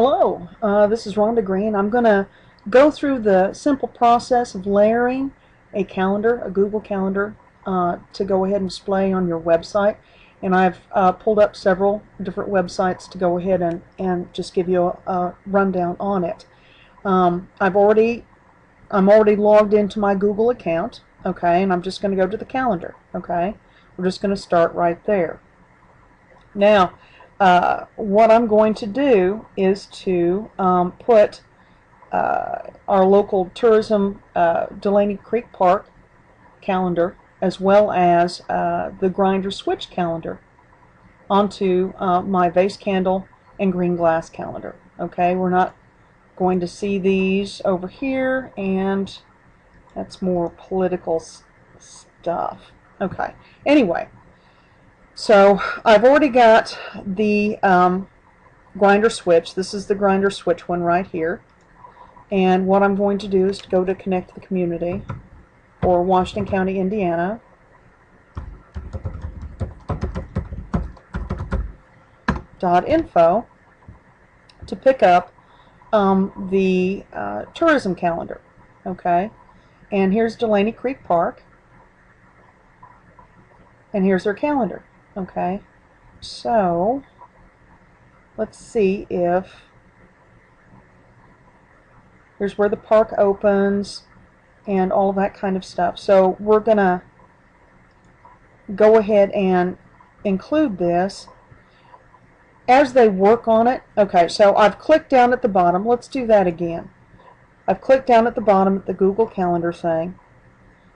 Hello, this is Rhonda Green. I'm going to go through the simple process of layering a calendar, a Google Calendar, to go ahead and display on your website. And I've pulled up several different websites to go ahead and just give you a rundown on it. I'm already logged into my Google account, okay, and I'm just going to go to the calendar, okay. We're just going to start right there. Now, what I'm going to do is to put our local tourism Delaney Creek Park calendar as well as the Grinder Switch calendar onto my vase candle and green glass calendar. Okay, we're not going to see these over here, and that's more political stuff. Okay, anyway. So I've already got the grinder switch. This is the grinder switch one right here. And what I'm going to do is to go to Connect the Community, or Washington County, Indiana. .info to pick up the tourism calendar. Okay, and here's Delaney Creek Park, and here's their calendar. Okay, so let's see if here's where the park opens and all of that kind of stuff. So we're gonna go ahead and include this as they work on it. Okay, so I've clicked down at the bottom. Let's do that again. I've clicked down at the bottom at the Google Calendar thing,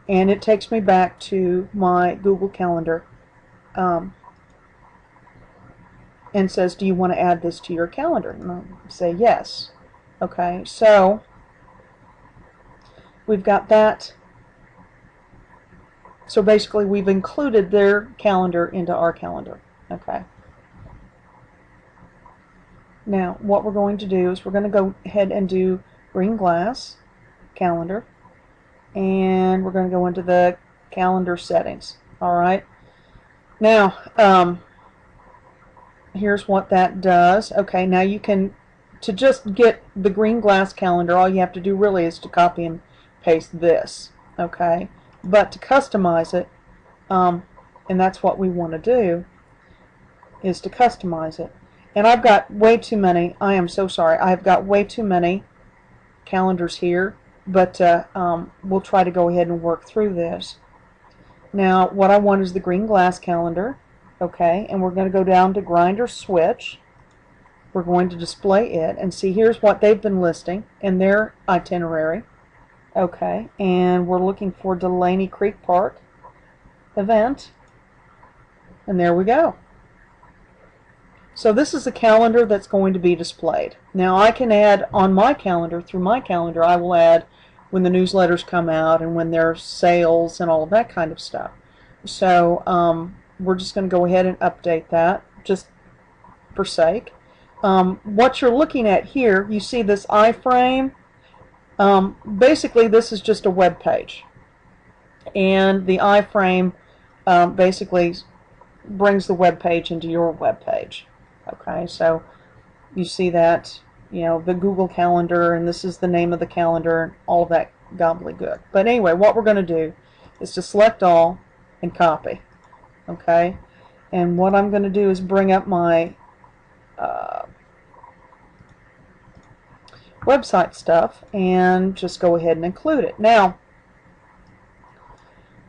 and it takes me back to my Google Calendar and says, do you want to add this to your calendar? And I'll say yes. Okay, so we've got that. So basically we've included their calendar into our calendar. Okay. Now what we're going to do is we're going to go ahead and do green glass calendar, and we're going to go into the calendar settings. Alright. Now here's what that does. Okay, now you can, to just get the green glass calendar, all you have to do really is to copy and paste this. Okay, but to customize it, and that's what we want to do, is to customize it. And I've got way too many. I am so sorry. I've got way too many calendars here, but we'll try to go ahead and work through this. Now what I want is the green glass calendar. Okay, and we're going to go down to Grinder Switch. We're going to display it and see, here's what they've been listing in their itinerary. Okay, and we're looking for Delaney Creek Park event, and there we go. So this is the calendar that's going to be displayed. Now I can add on my calendar, through my calendar, I will add when the newsletters come out and when there's sales and all of that kind of stuff. So we're just going to go ahead and update that just for sake. What you're looking at here, you see this iframe. Basically this is just a web page, and the iframe basically brings the web page into your web page. Okay, so you see that, you know, the Google Calendar, and this is the name of the calendar, and all that gobbledygook. But anyway, what we're going to do is to select all and copy. Okay, and what I'm going to do is bring up my website stuff and just go ahead and include it. Now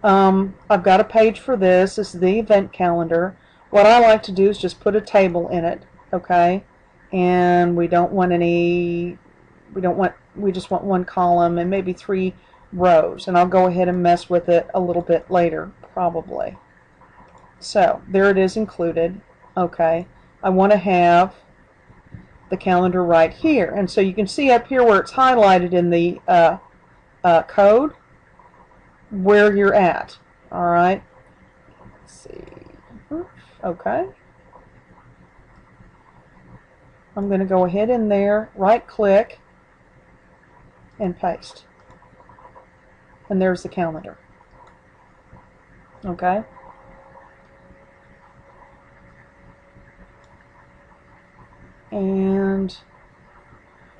I've got a page for this. This is the event calendar. What I like to do is just put a table in it. Okay, and we don't want any, we just want one column and maybe 3 rows, and I'll go ahead and mess with it a little bit later probably. So there it is included. Okay, I want to have the calendar right here, and so you can see up here where it's highlighted in the code where you're at. Alright, let's see. Okay, I'm going to go ahead in there, right click and paste, and there's the calendar. Okay, and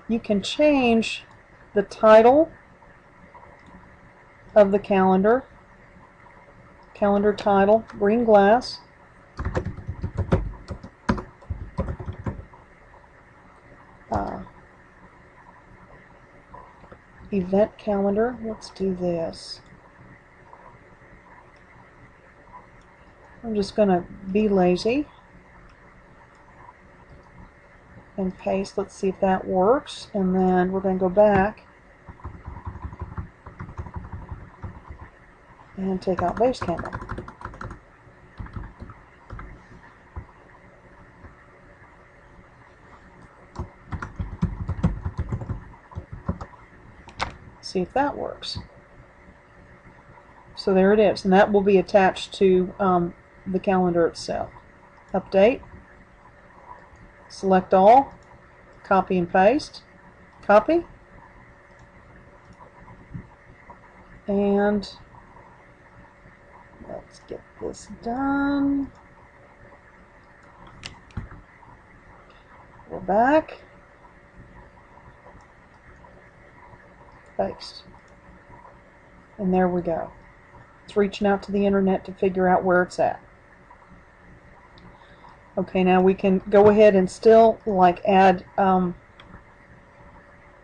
you can change the title of the calendar. Calendar title, green glass. Event calendar. Let's do this. I'm just going to be lazy and paste. Let's see if that works. And then we're going to go back and take out Basecamp. See if that works. So there it is, and that will be attached to the calendar itself. Update, select all, copy and paste, copy, and let's get this done. Go back, paste, and there we go. It's reaching out to the internet to figure out where it's at. Okay, now we can go ahead and still like add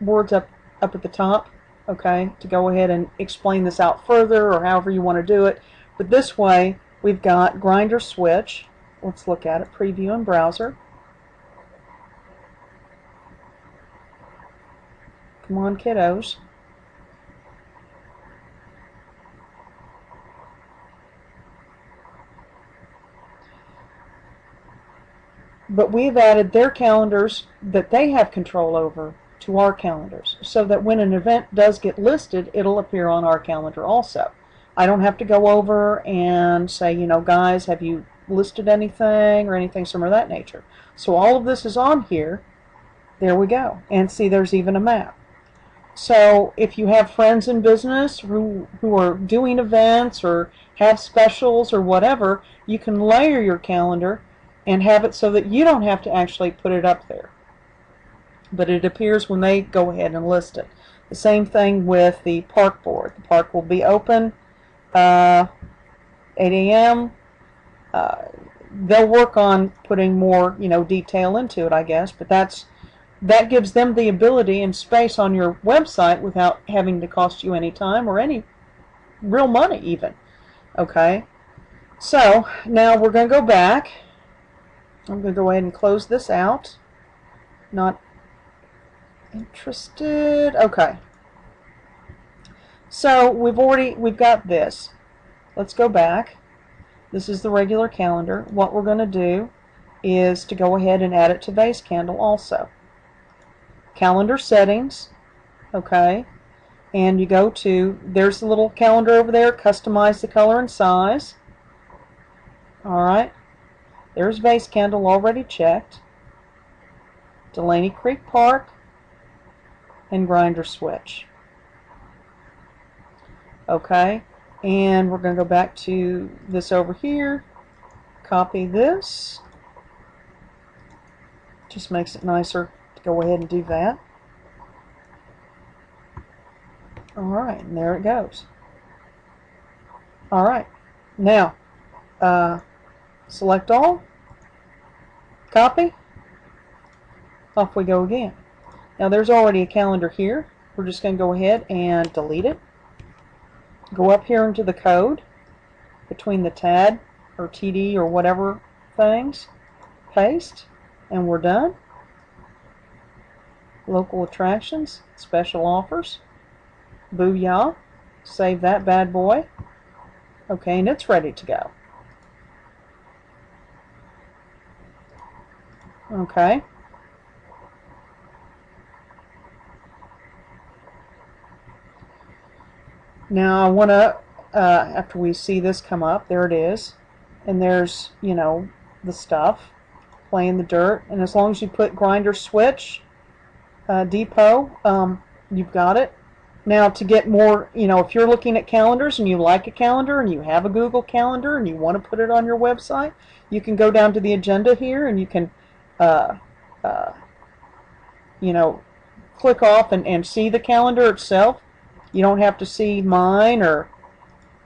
words up at the top, okay, to go ahead and explain this out further or however you want to do it. But this way we've got Grindr Switch. Let's look at it, preview in browser. Come on, kiddos. But we've added their calendars that they have control over to our calendars, so that when an event does get listed, it'll appear on our calendar also. I don't have to go over and say, you know, guys, have you listed anything or anything similar to that nature. So all of this is on here. There we go. And see, there's even a map. So if you have friends in business who are doing events or have specials or whatever, you can layer your calendar and have it so that you don't have to actually put it up there, but it appears when they go ahead and list it. The same thing with the park board. The park will be open 8 a.m. They'll work on putting more, you know, detail into it, I guess, but that gives them the ability and space on your website without having to cost you any time or any real money even. Okay, so now we're going to go back. I'm going to go ahead and close this out. Not interested. Okay. So we've got this. Let's go back. This is the regular calendar. What we're going to do is to go ahead and add it to Basecamp also. Calendar settings. Okay. And you go to, there's the little calendar over there, customize the color and size. Alright. There's Basecamp already checked. Delaney Creek Park and Grindr Switch. Okay, and we're going to go back to this over here. Copy this. Just makes it nicer to go ahead and do that. Alright, and there it goes. Alright, now select all, copy, off we go again. Now there's already a calendar here. We're just going to go ahead and delete it. Go up here into the code between the TAD or TD or whatever things, paste, and we're done. Local attractions, special offers, booyah, save that bad boy. Okay, and it's ready to go. Okay. Now I want to, after we see this come up, there it is, and there's, you know, the stuff, play in the dirt, and as long as you put Grindr Switch Depot, you've got it. Now to get more, you know, if you're looking at calendars and you like a calendar and you have a Google Calendar and you want to put it on your website, you can go down to the agenda here and you can you know, click off and see the calendar itself. You don't have to see mine, or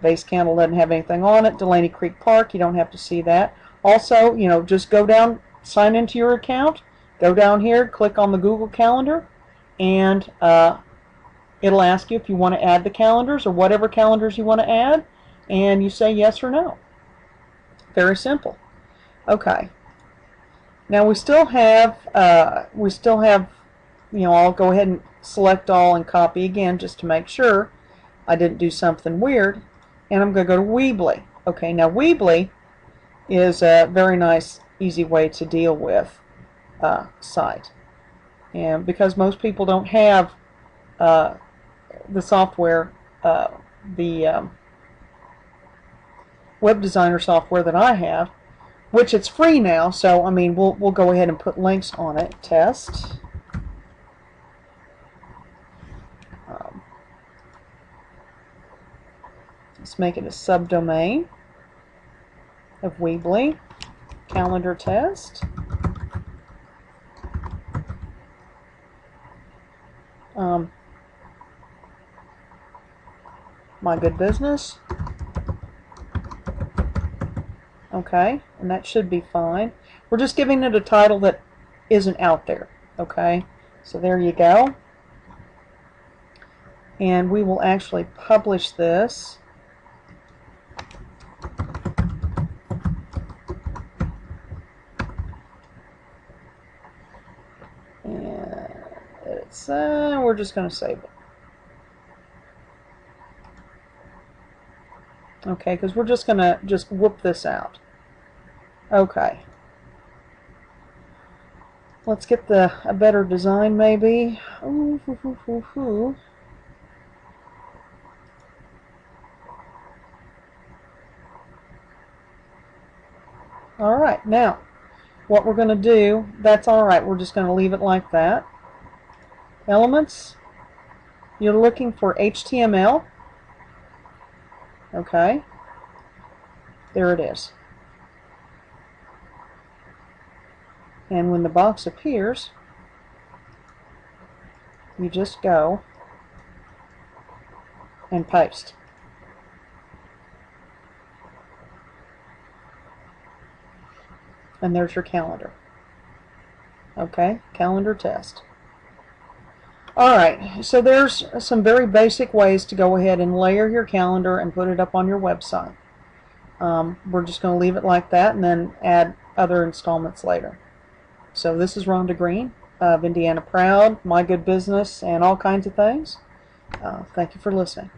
Base Candle doesn't have anything on it. Delaney Creek Park, you don't have to see that. Also, you know, just go down, sign into your account, go down here, click on the Google Calendar, and it'll ask you if you want to add the calendars or whatever calendars you want to add, and you say yes or no. Very simple. Okay. Now we still have, you know, I'll go ahead and select all and copy again just to make sure I didn't do something weird. And I'm going to go to Weebly. Okay, now Weebly is a very nice, easy way to deal with site. And because most people don't have the software, the web designer software that I have, which it's free now, so I mean we'll go ahead and put links on it. Test. Let's make it a subdomain of Weebly. Calendar test. My Good Business. Okay, and that should be fine. We're just giving it a title that isn't out there. Okay, so there you go. And we will actually publish this. And it's, we're just going to save it. Okay, because we're just going to whoop this out. Okay. Let's get a better design maybe. Ooh, hoo, hoo, hoo, hoo. Alright, now what we're going to do, that's alright, we're just going to leave it like that. Elements, you're looking for HTML. Okay, there it is. And when the box appears, you just go and paste. And there's your calendar. Okay, calendar test. Alright, so there's some very basic ways to go ahead and layer your calendar and put it up on your website. We're just going to leave it like that and then add other installments later. So this is Rhonda Green of Indiana Proud, My Good Business, and all kinds of things. Thank you for listening.